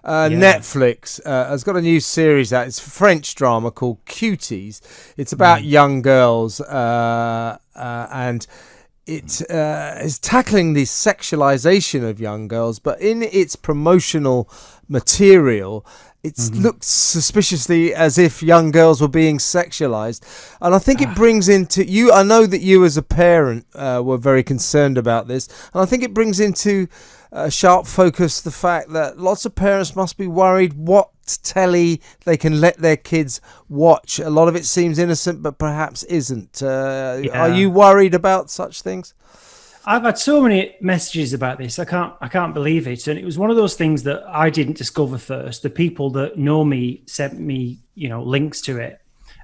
Netflix has got a new series out. It's a French drama called Cuties. It's about young girls, and it is tackling the sexualization of young girls, but in its promotional material, it looks suspiciously as if young girls were being sexualized. And I think it brings into you, I know that you as a parent were very concerned about this, and I think it brings into sharp focus the fact that lots of parents must be worried what telly they can let their kids watch. A lot of it seems innocent, but perhaps isn't. Are you worried about such things? I've had so many messages about this. I can't believe it. And it was one of those things that I didn't discover first. The people that know me sent me, links to it.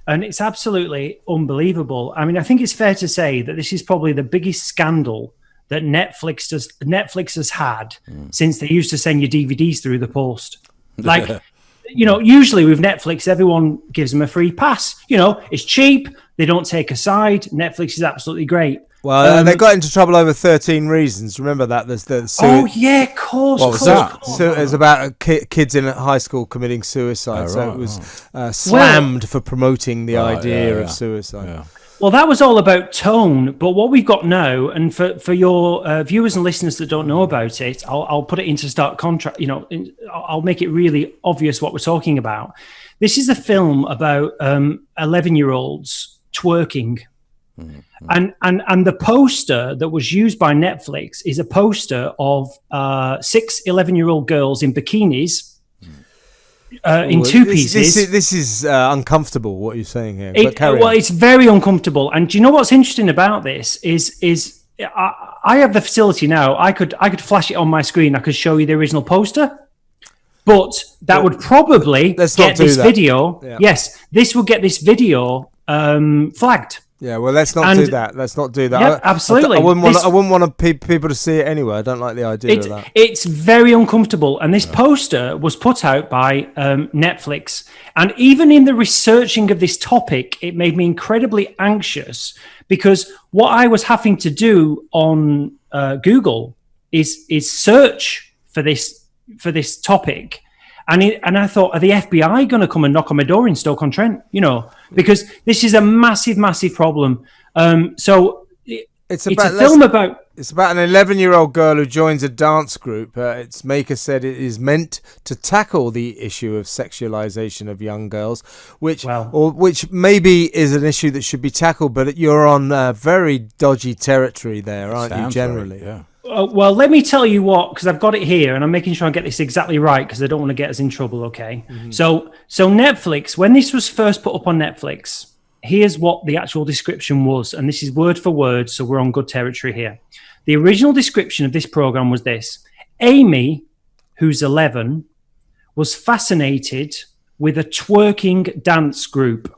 And it's absolutely unbelievable. I mean, I think it's fair to say that this is probably the biggest scandal that Netflix has had since they used to send you DVDs through the post. Like, usually with Netflix, everyone gives them a free pass. It's cheap. They don't take a side. Netflix is absolutely great. Well, they got into trouble over 13 Reasons. Remember that? There's the of course. What was that? So it was about kids in high school committing suicide. It was slammed for promoting the idea of suicide. Yeah. Well, that was all about tone. But what we've got now, and for your viewers and listeners that don't know about it, I'll put it into stark contrast. I'll make it really obvious what we're talking about. This is a film about 11-year-olds twerking. And the poster that was used by Netflix is a poster of 6 11-year-old girls in bikinis in two pieces. This is uncomfortable, what you're saying here. It's very uncomfortable. And do you know what's interesting about this is I have the facility now. I could flash it on my screen. I could show you the original poster. But that would probably get this video. Yeah. Yes, this will get this video flagged. Yeah, well, let's not do that. Let's not do that. Yep, absolutely. I wouldn't want people to see it anyway. I don't like the idea of that. It's very uncomfortable. And this poster was put out by Netflix. And even in the researching of this topic, it made me incredibly anxious because what I was having to do on Google is search for this topic. And I thought, are the FBI going to come and knock on my door in Stoke-on-Trent? Because this is a massive, massive problem. It's about an 11-year-old girl who joins a dance group. Its maker said it is meant to tackle the issue of sexualization of young girls, which maybe is an issue that should be tackled. But you're on very dodgy territory there, aren't you? Generally, right, yeah. Well, let me tell you what, because I've got it here and I'm making sure I get this exactly right because I don't want to get us in trouble, okay? Mm-hmm. So Netflix, when this was first put up on Netflix, here's what the actual description was, and this is word for word, so we're on good territory here. The original description of this program was this. Amy, who's 11, was fascinated with a twerking dance group.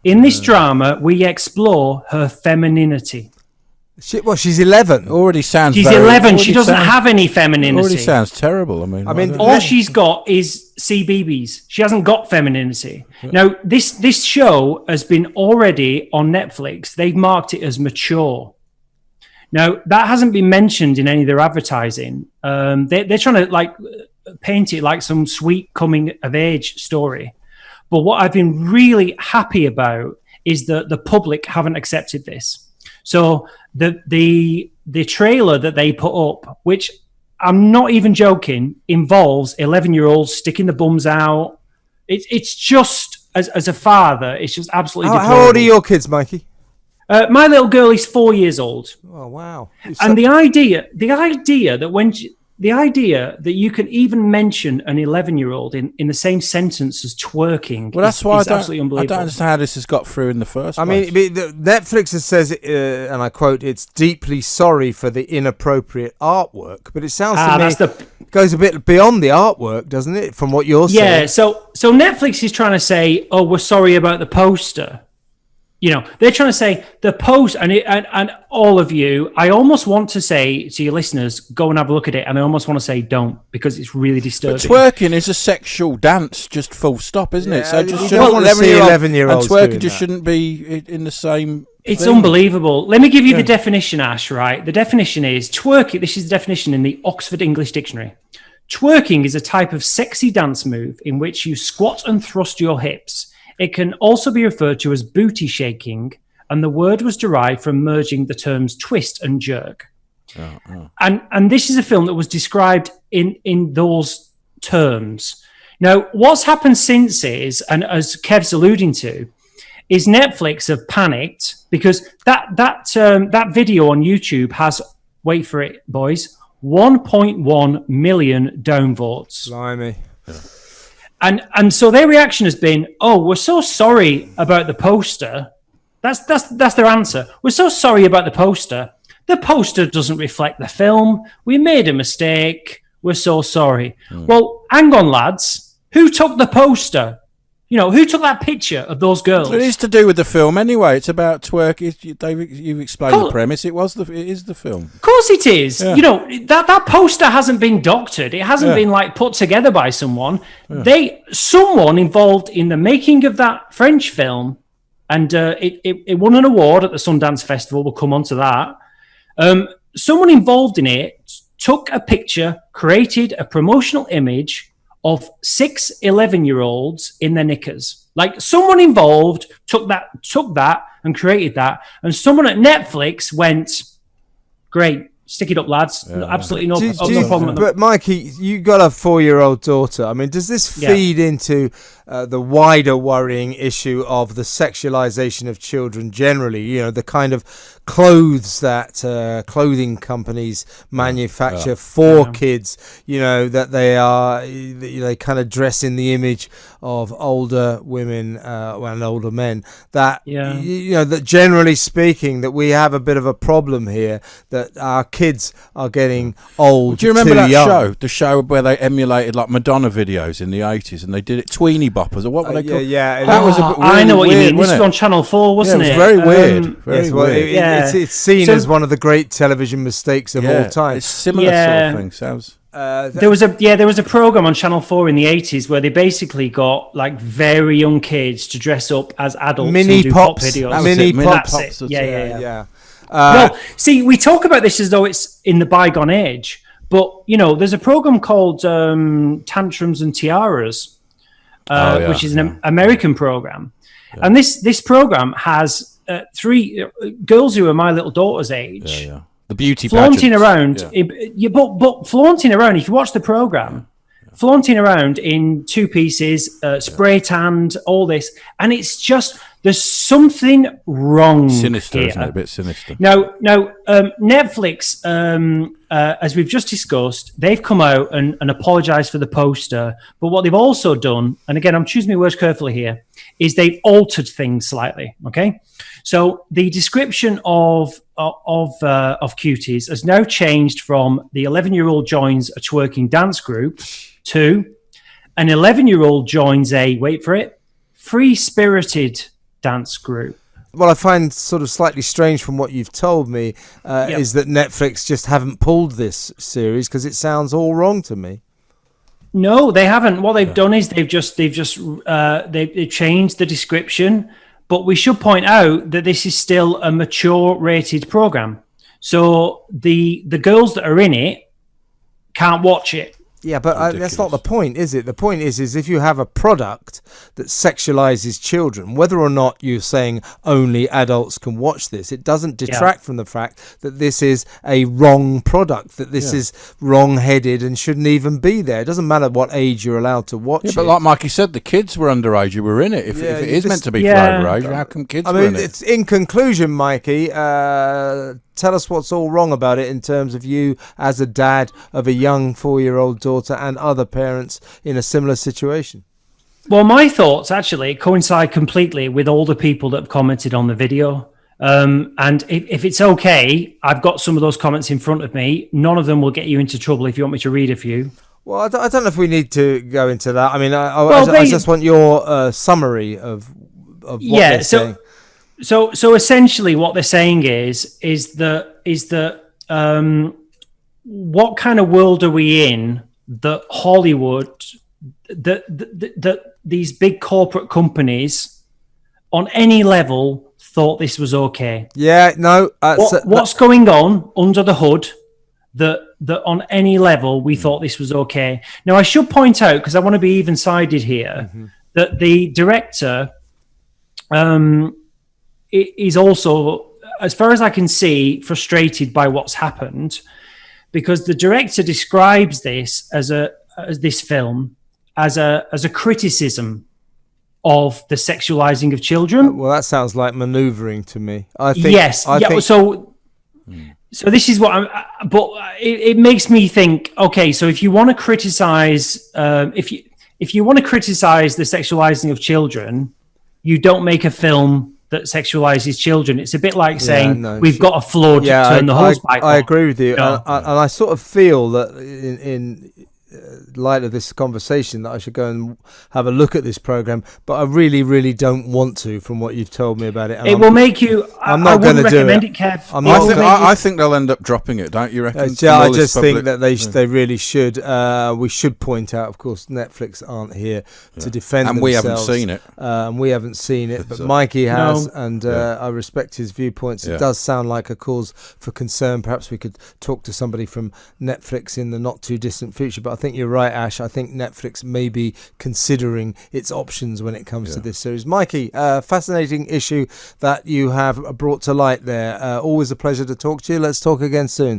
In this drama, we explore her femininity. She's 11. Already sounds. She's 11. She doesn't have any femininity. Already sounds terrible. I mean, all she's got is CBBS. She hasn't got femininity. Yeah. Now, this show has been already on Netflix. They've marked it as mature. Now, that hasn't been mentioned in any of their advertising. They're trying to paint it like some sweet coming of age story. But what I've been really happy about is that the public haven't accepted this. So the trailer that they put up, which I'm not even joking, involves 11-year-olds sticking the bums out. It's just, as a father, it's just absolutely deplorable. How old are your kids, Mikey? My little girl is 4 years old. Oh, wow. And the idea that you can even mention an 11-year-old in the same sentence as twerking is absolutely unbelievable. I don't understand how this has got through in the first place. I mean, Netflix says, and I quote, it's deeply sorry for the inappropriate artwork. But it sounds to me it goes a bit beyond the artwork, doesn't it, from what you're saying? Yeah, so Netflix is trying to say, oh, we're sorry about the poster. They're trying to say the post, and all of you, I almost want to say to your listeners, go and have a look at it, and I almost want to say don't, because it's really disturbing. But twerking is a sexual dance, just full stop, isn't it? So just you don't want to see 11-year-olds and twerking just shouldn't be in the same. It's unbelievable. Let me give you the definition, Ash. Right, the definition is twerking. This is the definition in the Oxford English Dictionary. Twerking is a type of sexy dance move in which you squat and thrust your hips. It can also be referred to as booty shaking, and the word was derived from merging the terms twist and jerk. And this is a film that was described in those terms. Now, what's happened since is, and as Kev's alluding to, is Netflix have panicked because that video on YouTube has, wait for it, boys, 1.1 million downvotes. Blimey. And so their reaction has been, "Oh, we're so sorry about the poster." That's their answer. "We're so sorry about the poster. The poster doesn't reflect the film. We made a mistake. We're so sorry." Well, hang on, lads. Who took the poster? You know, who took that picture of those girls? It is to do with the film anyway. It's about twerk. You've explained the premise. It is the film. Of course it is. Yeah. You know, that poster hasn't been doctored. It hasn't been like put together by someone. Someone involved in the making of that French film, and it won an award at the Sundance Festival. We'll come on to that. Someone involved in it took a picture, created a promotional image of 6 11-year-olds in their knickers. Like, someone involved took that and created that, and someone at Netflix went, "Great, stick it up, lads." Absolutely no problem. But Mikey, you got a 4-year-old daughter. I mean, does this feed into the wider worrying issue of the sexualization of children generally? You know, the kind of clothes that clothing companies manufacture for kids, you know, that they kind of dress in the image of older women and older men, that you know, that generally speaking, that we have a bit of a problem here, that our kids are getting old. Do you remember that show, the show where they emulated like Madonna videos in the 80s, and they did it Tweeny boppers, or what were they called? That was a bit really I know what weird, you mean. This was on Channel 4, wasn't it? It was very weird. Very weird. It's seen as one of the great television mistakes of all time. It's similar sort of thing. Sounds. There was a program on Channel 4 in the 80s where they basically got like very young kids to dress up as adults mini and do pops, pop videos. mini pops. That's it. Yeah. Well, see, we talk about this as though it's in the bygone age, but you know, there's a program called Tantrums and Tiaras, which is an American program, and this program has 3 girls who are my little daughter's age. The beauty flaunting pageants. around, but flaunting around. If you watch the program, flaunting around in 2 pieces, spray tanned, all this, and it's just there's something wrong. Sinister, here. isn't it? A bit sinister. Now, Netflix, as we've just discussed, they've come out and apologised for the poster. But what they've also done, and again, I'm choosing my words carefully here, is they've altered things slightly. Okay, so the description of Cuties has now changed from the 11-year-old joins a twerking dance group to an 11-year-old joins a, wait for it, free-spirited dance group. What I find sort of slightly strange from what you've told me is that Netflix just haven't pulled this series, because it sounds all wrong to me. No, they haven't. What they've done is they've changed the description. But we should point out that this is still a mature rated program. So the girls that are in it can't watch it. Yeah, but that's not the point, is it? The point is if you have a product that sexualizes children, whether or not you're saying only adults can watch this, it doesn't detract from the fact that this is a wrong product, that this is wrong-headed and shouldn't even be there. It doesn't matter what age you're allowed to watch it. But like Mikey said, the kids were underage who were in it. If it is meant to be for overage, how come kids were in it? It's in conclusion, Mikey, tell us what's all wrong about it in terms of you as a dad of a young 4-year-old daughter and other parents in a similar situation. Well, my thoughts actually coincide completely with all the people that have commented on the video. And if it's okay, I've got some of those comments in front of me. None of them will get you into trouble if you want me to read a few. Well, I don't know if we need to go into that. I mean, I just want your summary of what they're saying. So essentially, what they're saying is that what kind of world are we in that Hollywood, that these big corporate companies, on any level, thought this was okay? Yeah, no. What's going on under the hood that that on any level we thought this was okay. Now, I should point out, because I want to be even-sided here, that the director is also, as far as I can see, frustrated by what's happened, because the director describes this as this film as a criticism of the sexualizing of children. Well, that sounds like manoeuvring to me. I think. Yes. So this is what but it makes me think, okay, so if you want to criticize, if you want to criticize the sexualizing of children, you don't make a film that sexualizes children. It's a bit like saying we've got a floor to turn the hose pipe on. I agree with you. And I sort of feel that in light of this conversation that I should go and have a look at this program, but I really, really don't want to from what you've told me about it. And it will make you. I'm not going to recommend it, Kev. I think they'll end up dropping it, don't you reckon? I just think that they really should. We should point out, of course, Netflix aren't here to defend and themselves. we haven't seen it. We haven't seen it, but Mikey has, and I respect his viewpoints. It does sound like a cause for concern. Perhaps we could talk to somebody from Netflix in the not too distant future, but I think you're right, Ash. I think Netflix may be considering its options when it comes to this series. Mikey, fascinating issue that you have brought to light there. Always a pleasure to talk to you. Let's talk again soon.